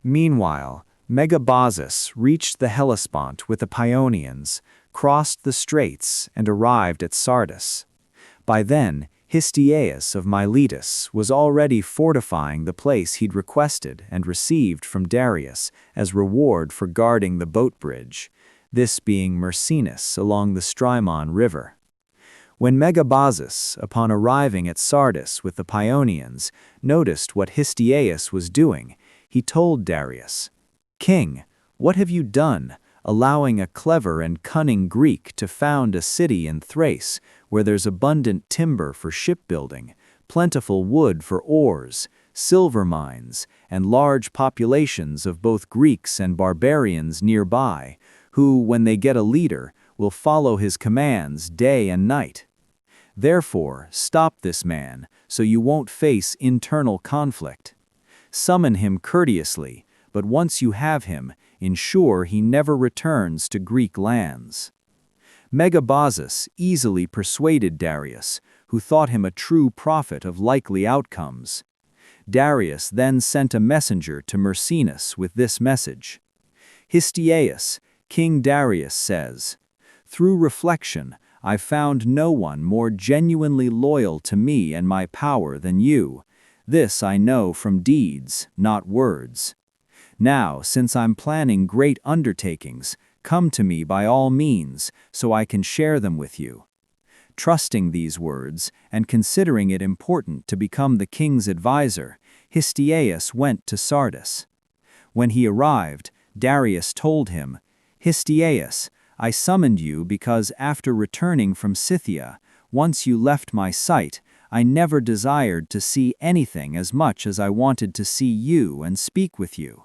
Meanwhile, Megabazus reached the Hellespont with the Paeonians, crossed the straits, and arrived at Sardis. By then, Histiaeus of Miletus was already fortifying the place he'd requested and received from Darius as reward for guarding the boat bridge, this being Mercinus along the Strymon River. When Megabazus, upon arriving at Sardis with the Paeonians, noticed what Histiaeus was doing, he told Darius, "King, what have you done, allowing a clever and cunning Greek to found a city in Thrace, where there's abundant timber for shipbuilding, plentiful wood for oars, silver mines, and large populations of both Greeks and barbarians nearby, who, when they get a leader, will follow his commands day and night? Therefore, stop this man, so you won't face internal conflict. Summon him courteously, but once you have him, ensure he never returns to Greek lands." Megabazus easily persuaded Darius, who thought him a true prophet of likely outcomes. Darius then sent a messenger to Mercinus with this message. Histiaeus, King Darius says, "Through reflection, I found no one more genuinely loyal to me and my power than you. This I know from deeds, not words. Now, since I'm planning great undertakings, come to me by all means, so I can share them with you." Trusting these words, and considering it important to become the king's advisor, Histiaeus went to Sardis. When he arrived, Darius told him, "Histiaeus, I summoned you because after returning from Scythia, once you left my sight, I never desired to see anything as much as I wanted to see you and speak with you.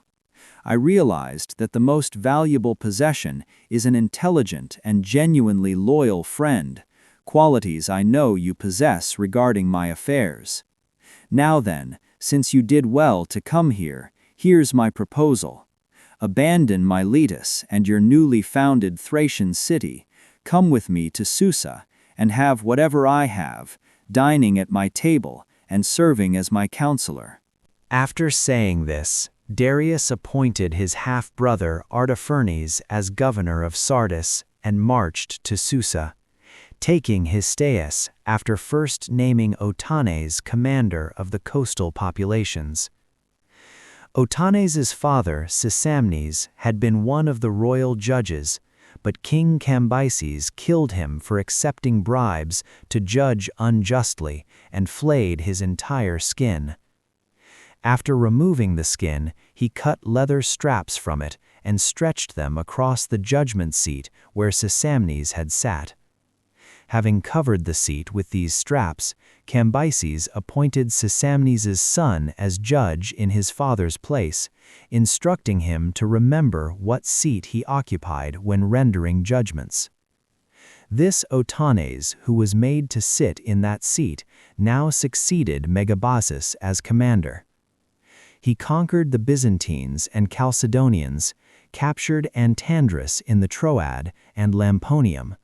I realized that the most valuable possession is an intelligent and genuinely loyal friend, qualities I know you possess regarding my affairs. Now then, since you did well to come here, here's my proposal. Abandon Miletus and your newly founded Thracian city, come with me to Susa, and have whatever I have, dining at my table and serving as my counselor." After saying this, Darius appointed his half-brother Artaphernes as governor of Sardis and marched to Susa, taking Histiaeus after first naming Otanes commander of the coastal populations. Otanes' father, Sisamnes, had been one of the royal judges, but King Cambyses killed him for accepting bribes to judge unjustly and flayed his entire skin. After removing the skin, he cut leather straps from it and stretched them across the judgment seat where Sisamnes had sat. Having covered the seat with these straps, Cambyses appointed Sisamnes' son as judge in his father's place, instructing him to remember what seat he occupied when rendering judgments. This Otanes, who was made to sit in that seat, now succeeded Megabazus as commander. He conquered the Byzantines and Chalcedonians, captured Antandrus in the Troad and Lamponium.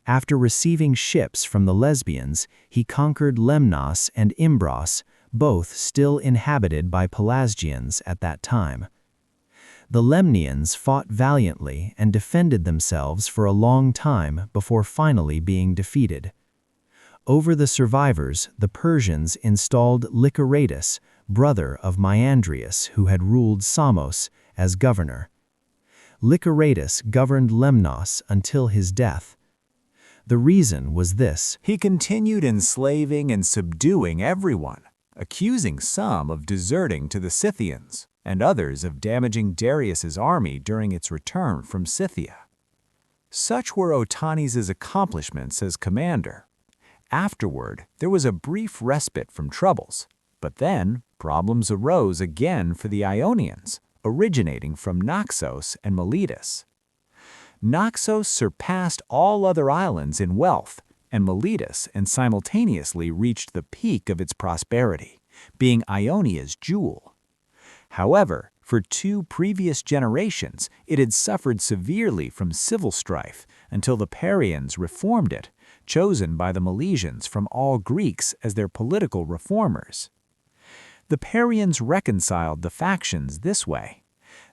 After receiving ships from the Lesbians, he conquered Lemnos and Imbros, both still inhabited by Pelasgians at that time. The Lemnians fought valiantly and defended themselves for a long time before finally being defeated. Over the survivors, the Persians installed Lycuratus, brother of Myandrius, who had ruled Samos, as governor. Lycuratus governed Lemnos until his death. The reason was this: he continued enslaving and subduing everyone, accusing some of deserting to the Scythians and others of damaging Darius's army during its return from Scythia. Such were Otanes' accomplishments as commander. Afterward, there was a brief respite from troubles, but then problems arose again for the Ionians, originating from Naxos and Miletus. Naxos surpassed all other islands in wealth, and Miletus and simultaneously reached the peak of its prosperity, being Ionia's jewel. However, for 2 previous generations, it had suffered severely from civil strife until the Parians reformed it, chosen by the Milesians from all Greeks as their political reformers. The Parians reconciled the factions this way.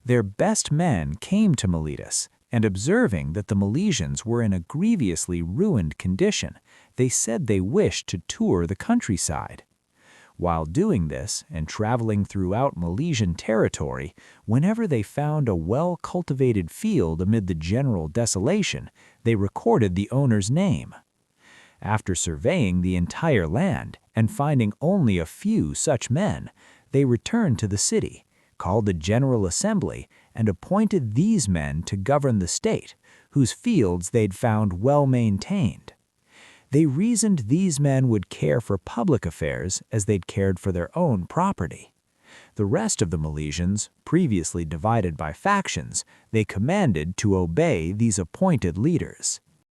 Their best men came to Miletus, and observing that the Milesians were in a grievously ruined condition, they said they wished to tour the countryside. While doing this and traveling throughout Milesian territory, whenever they found a well-cultivated field amid the general desolation, they recorded the owner's name. After surveying the entire land and finding only a few such men, they returned to the city, called a general assembly, and appointed these men to govern the state, whose fields they'd found well-maintained. They reasoned these men would care for public affairs as they'd cared for their own property. The rest of the Milesians, previously divided by factions, they commanded to obey these appointed leaders.